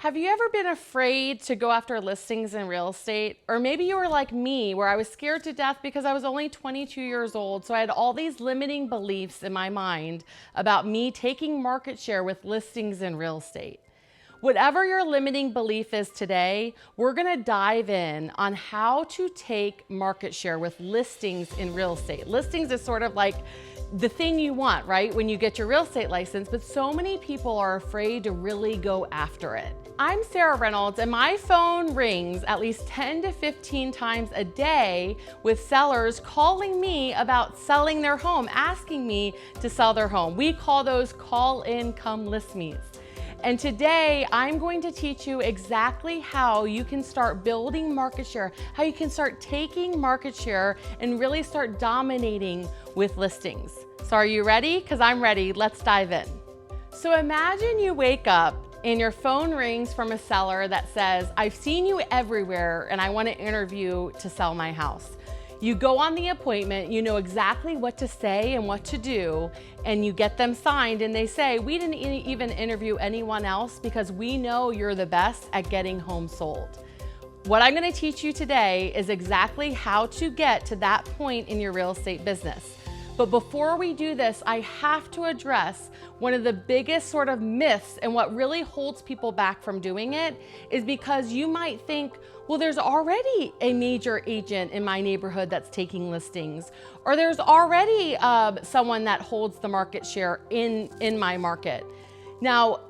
Have you ever been afraid to go after listings in real estate? Or maybe you were like me, where I was scared to death because I was only 22 years old. So I had all these limiting beliefs in my mind about me taking market share with listings in real estate. Whatever your limiting belief is today, we're gonna dive in on how to take market share with listings in real estate. Listings is sort of like the thing you want, right? When you get your real estate license, but so many people are afraid to really go after it. I'm Sarah Reynolds, and my phone rings at least 10 to 15 times a day with sellers calling me about selling their home, asking me to sell their home. We call those call-in come list me's. And today I'm going to teach you exactly how you can start building market share, how you can start taking market share and really start dominating with listings. So are you ready? Because I'm ready. Let's dive in. So imagine you wake up and your phone rings from a seller that says, I've seen you everywhere and I want to interview to sell my house. You go on the appointment, you know exactly what to say and what to do, and you get them signed and they say, we didn't even interview anyone else because we know you're the best at getting homes sold. What I'm going to teach you today is exactly how to get to that point in your real estate business. But before we do this, I have to address one of the biggest sort of myths, and what really holds people back from doing it is because you might think, well, there's already a major agent in my neighborhood that's taking listings, or there's already someone that holds the market share in my market. Now,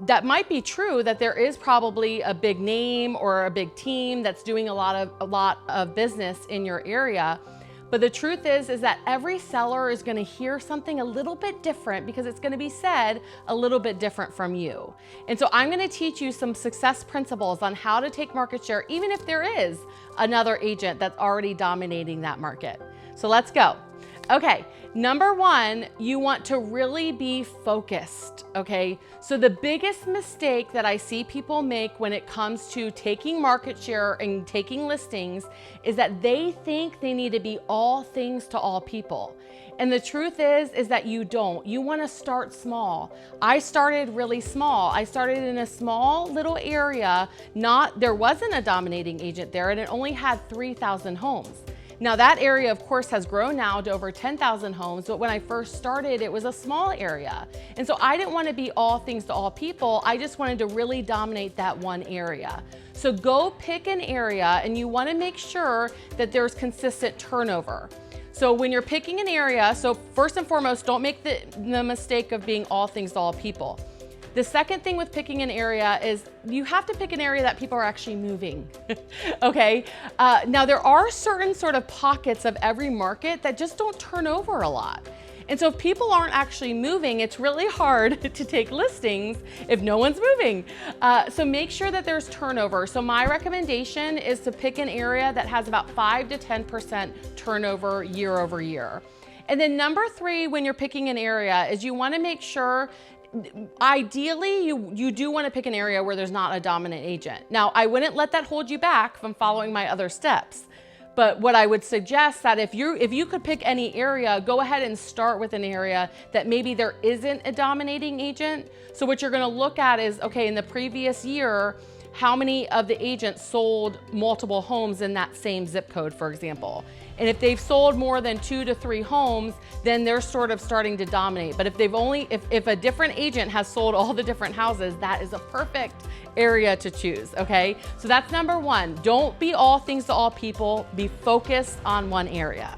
that might be true, that there is probably a big name or a big team that's doing a lot of business in your area. But the truth is that every seller is going to hear something a little bit different because it's going to be said a little bit different from you. And so I'm going to teach you some success principles on how to take market share, even if there is another agent that's already dominating that market. So let's go. Okay, number one, you want to really be focused, okay? So the biggest mistake that I see people make when it comes to taking market share and taking listings is that they think they need to be all things to all people. And the truth is that you don't. You want to start small. I started really small. I started in a small little area. There wasn't a dominating agent there, and it only had 3,000 homes. Now that area, of course, has grown now to over 10,000 homes, but when I first started, it was a small area. And so I didn't want to be all things to all people. I just wanted to really dominate that one area. So go pick an area, and you want to make sure that there's consistent turnover. So when you're picking an area, so first and foremost, don't make the mistake of being all things to all people. The second thing with picking an area is you have to pick an area that people are actually moving, okay? Now there are certain sort of pockets of every market that just don't turn over a lot. And so if people aren't actually moving, it's really hard to take listings if no one's moving. So make sure that there's turnover. So my recommendation is to pick an area that has about 5 to 10% turnover year over year. And then number three, when you're picking an area, is you wanna make sure, ideally, you do want to pick an area where there's not a dominant agent. Now, I wouldn't let that hold you back from following my other steps. But what I would suggest that if you could pick any area, go ahead and start with an area that maybe there isn't a dominating agent. So what you're going to look at is, okay, in the previous year, how many of the agents sold multiple homes in that same zip code, for example. And if they've sold more than 2 to 3 homes, then they're sort of starting to dominate. But if a different agent has sold all the different houses, that is a perfect area to choose, okay? So that's number one. Don't be all things to all people. Be focused on one area.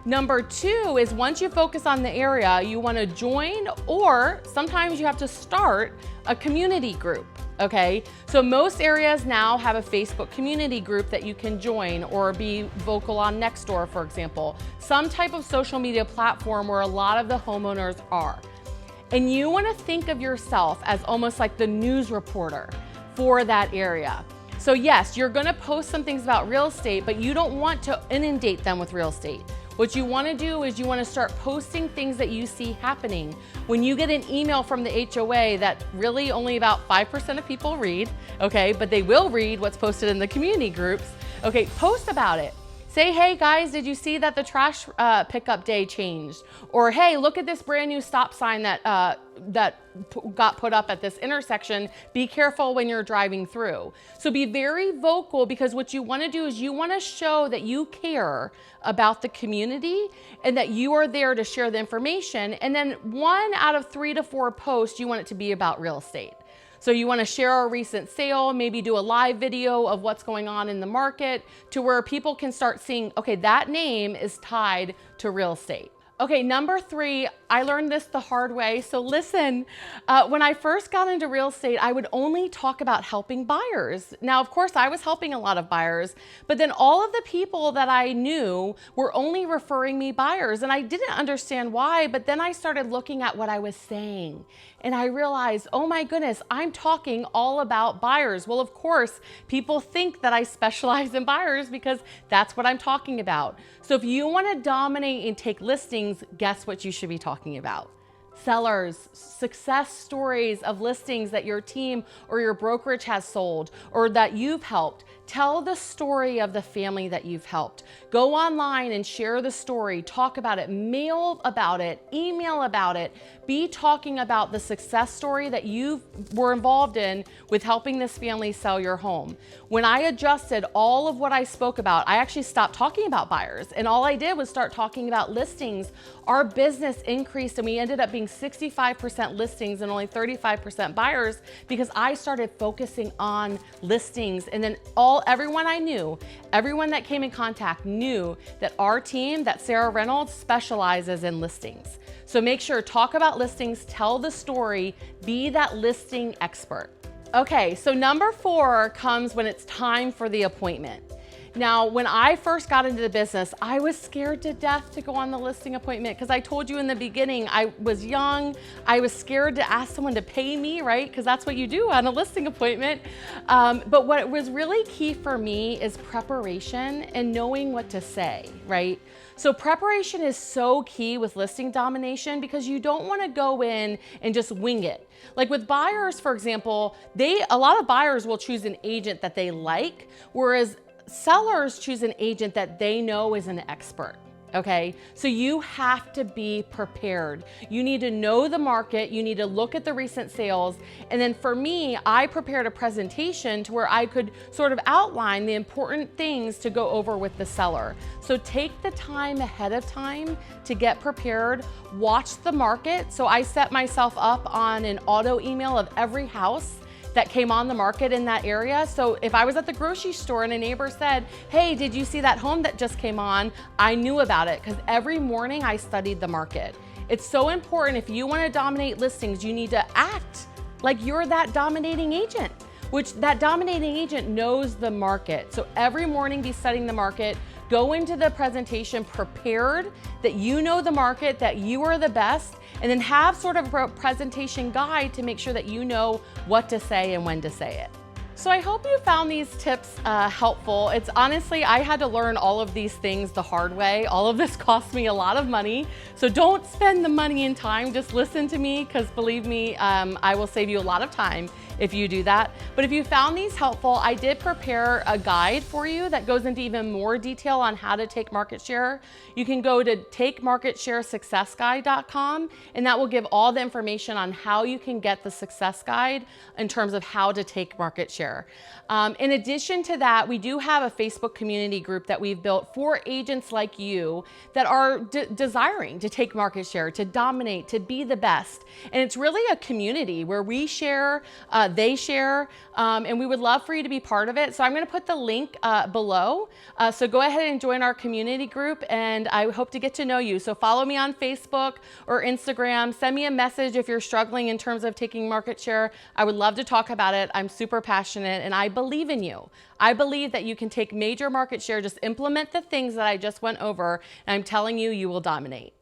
Number two is once you focus on the area, you want to join, or sometimes you have to start a community group. Okay, so most areas now have a Facebook community group that you can join, or be vocal on Nextdoor, for example, some type of social media platform where a lot of the homeowners are. And you want to think of yourself as almost like the news reporter for that area. So yes, you're going to post some things about real estate, but you don't want to inundate them with real estate. What you want to do is you want to start posting things that you see happening. When you get an email from the HOA that really only about 5% of people read, okay, but they will read what's posted in the community groups, okay, post about it. Say, hey guys, did you see that the trash pickup day changed? Or hey, look at this brand new stop sign that got put up at this intersection. Be careful when you're driving through. So be very vocal, because what you want to do is you want to show that you care about the community and that you are there to share the information. And then 1 out of 3 to 4 posts, you want it to be about real estate. So you want to share a recent sale, maybe do a live video of what's going on in the market, to where people can start seeing, okay, that name is tied to real estate. Okay, number 3, I learned this the hard way. So listen, when I first got into real estate, I would only talk about helping buyers. Now, of course, I was helping a lot of buyers, but then all of the people that I knew were only referring me buyers. And I didn't understand why, but then I started looking at what I was saying. And I realized, oh my goodness, I'm talking all about buyers. Well, of course, people think that I specialize in buyers because that's what I'm talking about. So if you want to dominate and take listings, guess what you should be talking about? Sellers, success stories of listings that your team or your brokerage has sold or that you've helped. Tell the story of the family that you've helped. Go online and share the story, talk about it, mail about it, email about it. Be talking about the success story that you were involved in with helping this family sell your home. When I adjusted all of what I spoke about, I actually stopped talking about buyers, and all I did was start talking about listings. Our business increased and we ended up being 65% listings and only 35% buyers, because I started focusing on listings. And then everyone I knew, everyone that came in contact knew that our team, that Sarah Reynolds, specializes in listings. So make sure, talk about listings, tell the story, be that listing expert. Okay, so number 4 comes when it's time for the appointment. Now, when I first got into the business, I was scared to death to go on the listing appointment, because I told you in the beginning, I was young. I was scared to ask someone to pay me, right? Because that's what you do on a listing appointment. But what was really key for me is preparation and knowing what to say, right? So preparation is so key with listing domination, because you don't want to go in and just wing it. Like with buyers, for example, a lot of buyers will choose an agent that they like, whereas sellers choose an agent that they know is an expert. Okay, so you have to be prepared. You need to know the market. You need to look at the recent sales. And then for me, I prepared a presentation to where I could sort of outline the important things to go over with the seller. So take the time ahead of time to get prepared. Watch the market. So I set myself up on an auto email of every house that came on the market in that area. So if I was at the grocery store and a neighbor said, hey, did you see that home that just came on? I knew about it, because every morning I studied the market. It's so important. If you want to dominate listings, you need to act like you're that dominating agent, which that dominating agent knows the market. So every morning be studying the market. Go into the presentation prepared that you know the market, that you are the best, and then have sort of a presentation guide to make sure that you know what to say and when to say it. So I hope you found these tips helpful. It's honestly, I had to learn all of these things the hard way. All of this cost me a lot of money. So don't spend the money and time, just listen to me, because believe me, I will save you a lot of time if you do that. But if you found these helpful, I did prepare a guide for you that goes into even more detail on how to take market share. You can go to takemarketsharesuccessguide.com, and that will give all the information on how you can get the success guide in terms of how to take market share. In addition to that, we do have a Facebook community group that we've built for agents like you that are desiring to take market share, to dominate, to be the best. And it's really a community where we share, they share, and we would love for you to be part of it. So I'm going to put the link below. So go ahead and join our community group, and I hope to get to know you. So follow me on Facebook or Instagram. Send me a message if you're struggling in terms of taking market share. I would love to talk about it. I'm super passionate, and I believe in you. I believe that you can take major market share. Just implement the things that I just went over, and I'm telling you, you will dominate.